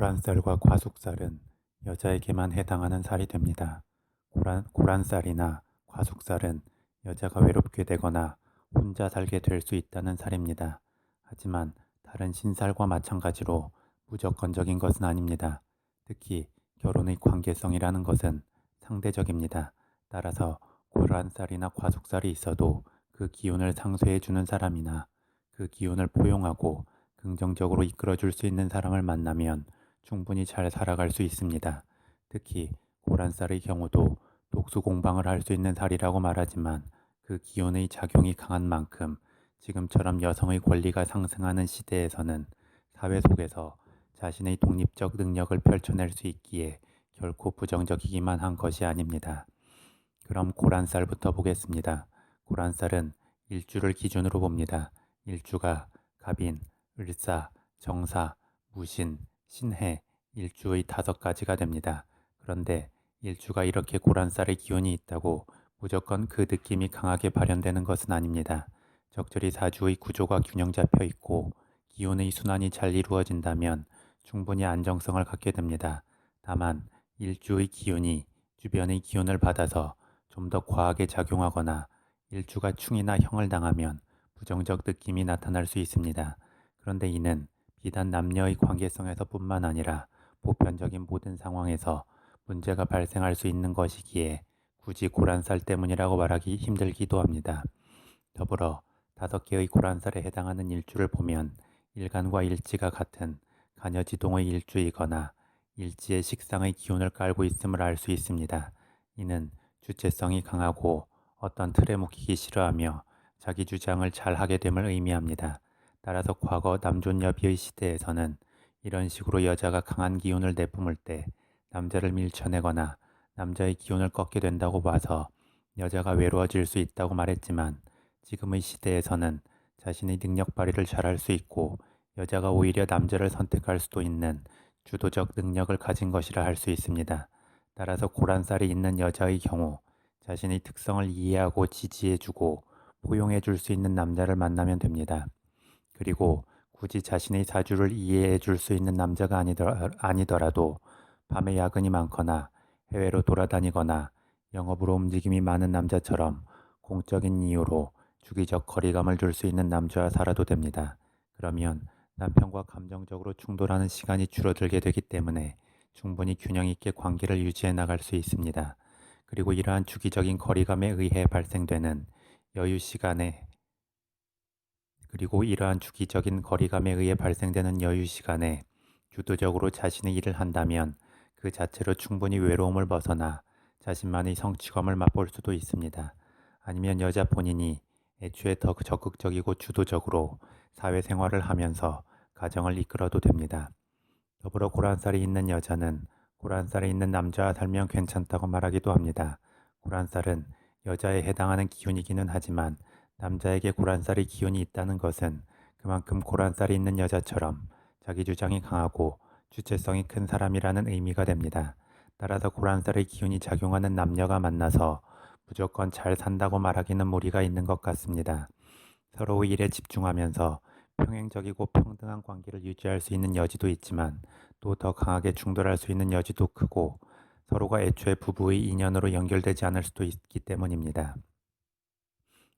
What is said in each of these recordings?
고란살과 과숙살은 여자에게만 해당하는 살이 됩니다. 고란살이나 과숙살은 여자가 외롭게 되거나 혼자 살게 될 수 있다는 살입니다. 하지만 다른 신살과 마찬가지로 무조건적인 것은 아닙니다. 특히 결혼의 관계성이라는 것은 상대적입니다. 따라서 고란살이나 과숙살이 있어도 그 기운을 상쇄해 주는 사람이나 그 기운을 포용하고 긍정적으로 이끌어줄 수 있는 사람을 만나면 충분히 잘 살아갈 수 있습니다. 특히 고란살의 경우도 독수공방을 할 수 있는 살이라고 말하지만 그 기운의 작용이 강한 만큼 지금처럼 여성의 권리가 상승하는 시대에서는 사회 속에서 자신의 독립적 능력을 펼쳐낼 수 있기에 결코 부정적이기만 한 것이 아닙니다. 그럼 고란살부터 보겠습니다. 고란살은 일주를 기준으로 봅니다. 일주가 갑인, 을사, 정사, 무신, 신해, 일주의 5가지가 됩니다. 그런데 일주가 이렇게 고란살의 기운이 있다고 무조건 그 느낌이 강하게 발현되는 것은 아닙니다. 적절히 사주의 구조가 균형 잡혀 있고 기운의 순환이 잘 이루어진다면 충분히 안정성을 갖게 됩니다. 다만 일주의 기운이 주변의 기운을 받아서 좀 더 과하게 작용하거나 일주가 충이나 형을 당하면 부정적 느낌이 나타날 수 있습니다. 그런데 이는 비단 남녀의 관계성에서 뿐만 아니라 보편적인 모든 상황에서 문제가 발생할 수 있는 것이기에 굳이 고란살 때문이라고 말하기 힘들기도 합니다. 더불어 5개의 고란살에 해당하는 일주를 보면 일간과 일지가 같은 간여지동의 일주이거나 일지의 식상의 기운을 깔고 있음을 알 수 있습니다. 이는 주체성이 강하고 어떤 틀에 묶이기 싫어하며 자기 주장을 잘 하게 됨을 의미합니다. 따라서 과거 남존여비의 시대에서는 이런 식으로 여자가 강한 기운을 내뿜을 때 남자를 밀쳐내거나 남자의 기운을 꺾게 된다고 봐서 여자가 외로워질 수 있다고 말했지만 지금의 시대에서는 자신의 능력 발휘를 잘할 수 있고 여자가 오히려 남자를 선택할 수도 있는 주도적 능력을 가진 것이라 할 수 있습니다. 따라서 고란살이 있는 여자의 경우 자신의 특성을 이해하고 지지해주고 포용해줄 수 있는 남자를 만나면 됩니다. 그리고 굳이 자신의 사주를 이해해줄 수 있는 남자가 아니더라도 밤에 야근이 많거나 해외로 돌아다니거나 영업으로 움직임이 많은 남자처럼 공적인 이유로 주기적 거리감을 줄 수 있는 남자와 살아도 됩니다. 그러면 남편과 감정적으로 충돌하는 시간이 줄어들게 되기 때문에 충분히 균형 있게 관계를 유지해 나갈 수 있습니다. 그리고 이러한 주기적인 거리감에 의해 발생되는 여유 시간에 여유 시간에 주도적으로 자신의 일을 한다면 그 자체로 충분히 외로움을 벗어나 자신만의 성취감을 맛볼 수도 있습니다. 아니면 여자 본인이 애초에 더 적극적이고 주도적으로 사회생활을 하면서 가정을 이끌어도 됩니다. 더불어 고란살이 있는 여자는 고란살이 있는 남자와 살면 괜찮다고 말하기도 합니다. 고란살은 여자에 해당하는 기운이기는 하지만 남자에게 고란살이 기운이 있다는 것은 그만큼 고란살이 있는 여자처럼 자기 주장이 강하고 주체성이 큰 사람이라는 의미가 됩니다. 따라서 고란살의 기운이 작용하는 남녀가 만나서 무조건 잘 산다고 말하기는 무리가 있는 것 같습니다. 서로의 일에 집중하면서 평행적이고 평등한 관계를 유지할 수 있는 여지도 있지만 또 더 강하게 충돌할 수 있는 여지도 크고 서로가 애초에 부부의 인연으로 연결되지 않을 수도 있기 때문입니다.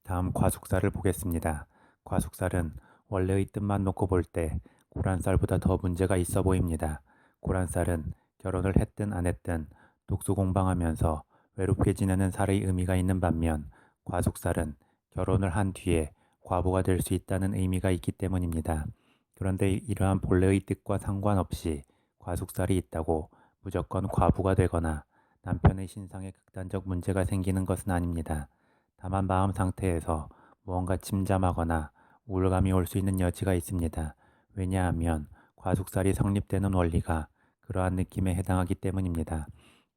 다음 과숙살을 보겠습니다. 과숙살은 원래의 뜻만 놓고 볼 때 고란살보다 더 문제가 있어 보입니다. 고란살은 결혼을 했든 안 했든 독수공방하면서 외롭게 지내는 살의 의미가 있는 반면 과숙살은 결혼을 한 뒤에 과부가 될 수 있다는 의미가 있기 때문입니다. 그런데 이러한 본래의 뜻과 상관없이 과숙살이 있다고 무조건 과부가 되거나 남편의 신상에 극단적 문제가 생기는 것은 아닙니다. 다만 마음 상태에서 무언가 침잠하거나 우울감이 올 수 있는 여지가 있습니다. 왜냐하면 과숙살이 성립되는 원리가 그러한 느낌에 해당하기 때문입니다.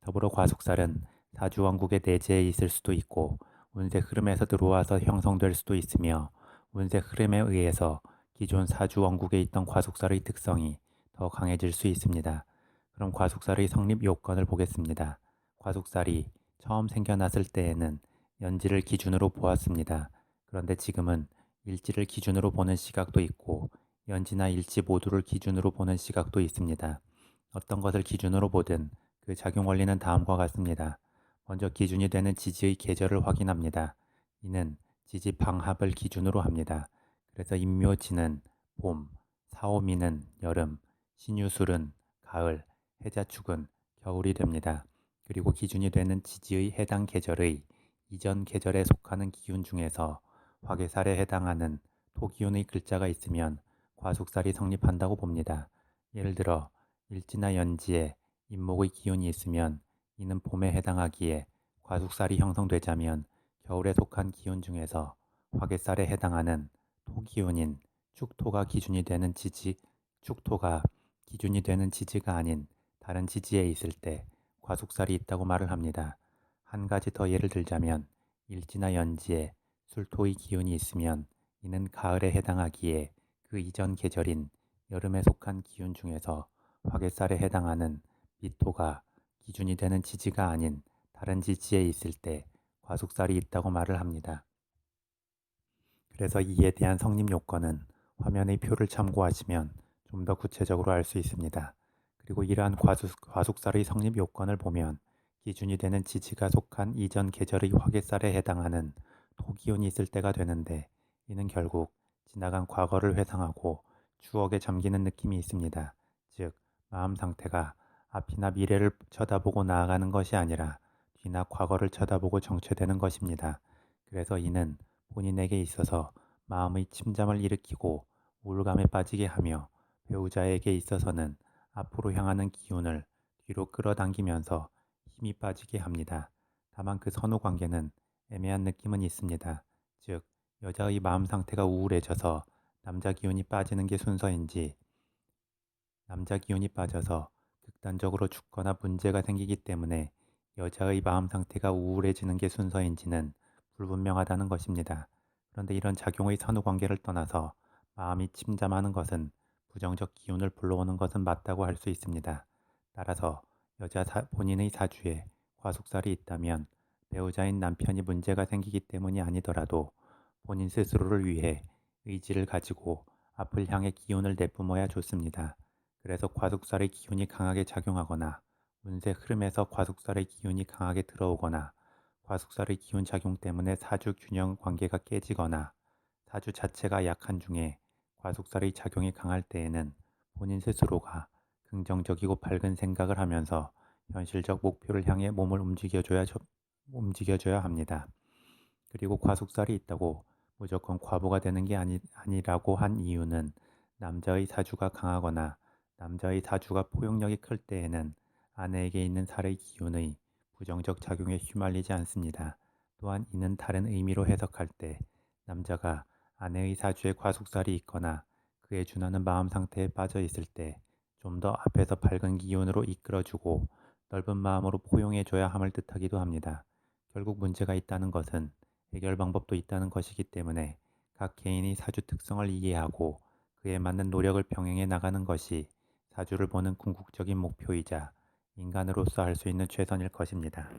더불어 과숙살은 사주왕국의 내재에 있을 수도 있고 운세 흐름에서 들어와서 형성될 수도 있으며 운세 흐름에 의해서 기존 사주왕국에 있던 과숙살의 특성이 더 강해질 수 있습니다. 그럼 과숙살의 성립 요건을 보겠습니다. 과숙살이 처음 생겨났을 때에는 연지를 기준으로 보았습니다. 그런데 지금은 일지를 기준으로 보는 시각도 있고 연지나 일지 모두를 기준으로 보는 시각도 있습니다. 어떤 것을 기준으로 보든 그 작용 원리는 다음과 같습니다. 먼저 기준이 되는 지지의 계절을 확인합니다. 이는 지지 방합을 기준으로 합니다. 그래서 임묘지는 봄, 사오미는 여름, 신유술은 가을, 해자축은 겨울이 됩니다. 그리고 기준이 되는 지지의 해당 계절의 이전 계절에 속하는 기운 중에서 화개살에 해당하는 토기운의 글자가 있으면 과숙살이 성립한다고 봅니다. 예를 들어 일지나 연지에 임목의 기운이 있으면 이는 봄에 해당하기에 과숙살이 형성되자면 겨울에 속한 기운 중에서 화개살에 해당하는 토기운인 축토가 기준이 되는 지지, 축토가 기준이 되는 지지가 아닌 다른 지지에 있을 때 과숙살이 있다고 말을 합니다. 한 가지 더 예를 들자면 일지나 연지에 술토의 기운이 있으면 이는 가을에 해당하기에 그 이전 계절인 여름에 속한 기운 중에서 화개살에 해당하는 미토가 기준이 되는 지지가 아닌 다른 지지에 있을 때 과숙살이 있다고 말을 합니다. 그래서 이에 대한 성립 요건은 화면의 표를 참고하시면 좀 더 구체적으로 알 수 있습니다. 그리고 이러한 과숙살의 성립 요건을 보면 기준이 되는 지지가 속한 이전 계절의 화개살에 해당하는 토기운이 있을 때가 되는데 이는 결국 지나간 과거를 회상하고 추억에 잠기는 느낌이 있습니다. 즉, 마음 상태가 앞이나 미래를 쳐다보고 나아가는 것이 아니라 뒤나 과거를 쳐다보고 정체되는 것입니다. 그래서 이는 본인에게 있어서 마음의 침잠을 일으키고 우울감에 빠지게 하며 배우자에게 있어서는 앞으로 향하는 기운을 뒤로 끌어당기면서 힘이 빠지게 합니다. 다만 그 선후 관계는 애매한 느낌은 있습니다. 즉, 여자의 마음 상태가 우울해져서 남자 기운이 빠지는 게 순서인지 남자 기운이 빠져서 극단적으로 죽거나 문제가 생기기 때문에 여자의 마음 상태가 우울해지는 게 순서인지는 불분명하다는 것입니다. 그런데 이런 작용의 선후 관계를 떠나서 마음이 침잠하는 것은 부정적 기운을 불러오는 것은 맞다고 할 수 있습니다. 따라서 본인의 사주에 과숙살이 있다면 배우자인 남편이 문제가 생기기 때문이 아니더라도 본인 스스로를 위해 의지를 가지고 앞을 향해 기운을 내뿜어야 좋습니다. 그래서 과숙살의 기운이 강하게 작용하거나 운세 흐름에서 과숙살의 기운이 강하게 들어오거나 과숙살의 기운 작용 때문에 사주 균형 관계가 깨지거나 사주 자체가 약한 중에 과숙살의 작용이 강할 때에는 본인 스스로가 긍정적이고 밝은 생각을 하면서 현실적 목표를 향해 몸을 움직여줘야 합니다. 그리고 과숙살이 있다고 무조건 과부가 되는 게 아니라고 한 이유는 남자의 사주가 강하거나 남자의 사주가 포용력이 클 때에는 아내에게 있는 살의 기운의 부정적 작용에 휘말리지 않습니다. 또한 이는 다른 의미로 해석할 때 남자가 아내의 사주에 과숙살이 있거나 그에 준하는 마음 상태에 빠져 있을 때 좀 더 앞에서 밝은 기운으로 이끌어주고 넓은 마음으로 포용해줘야 함을 뜻하기도 합니다. 결국 문제가 있다는 것은 해결 방법도 있다는 것이기 때문에 각 개인이 사주 특성을 이해하고 그에 맞는 노력을 병행해 나가는 것이 사주를 보는 궁극적인 목표이자 인간으로서 할 수 있는 최선일 것입니다.